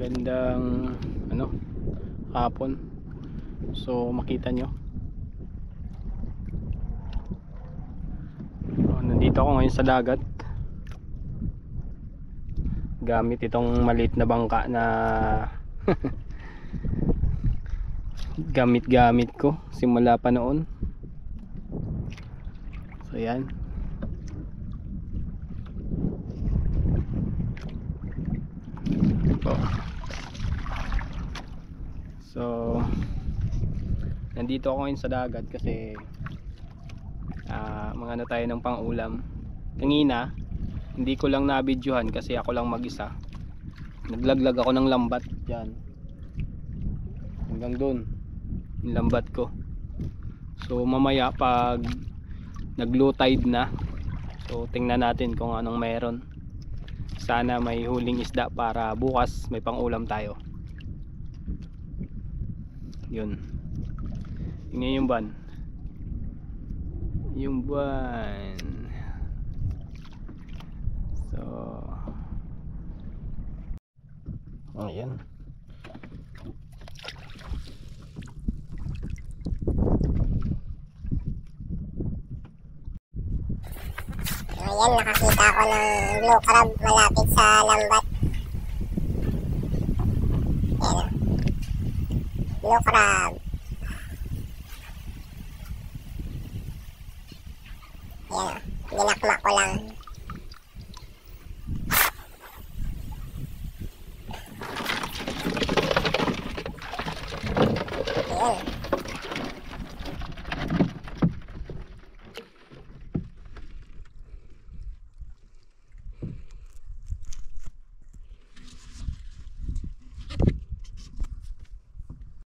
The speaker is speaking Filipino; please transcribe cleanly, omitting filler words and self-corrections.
Magandang hapon. So makita nyo, nandito ako ngayon sa dagat gamit itong maliit na bangka na gamit ko simula pa noon. So yan, so nandito ako ngayon sa dagat kasi mga tayo ng pang-ulam. Kanina hindi ko lang na-videohan kasi ako lang mag-isa. Naglaglag ako ng lambat dyan hanggang doon yung lambat ko. So mamaya pag nag-low tide na, so tingnan natin kung anong meron. Sana may huling isda para bukas may pang-ulam tayo. Yun, tingnan yung ban, so ayan. Ayan, nakakita ko ng blue crab malapit sa lambat. Ayan, blue crab. Ayan, dinakma ko lang.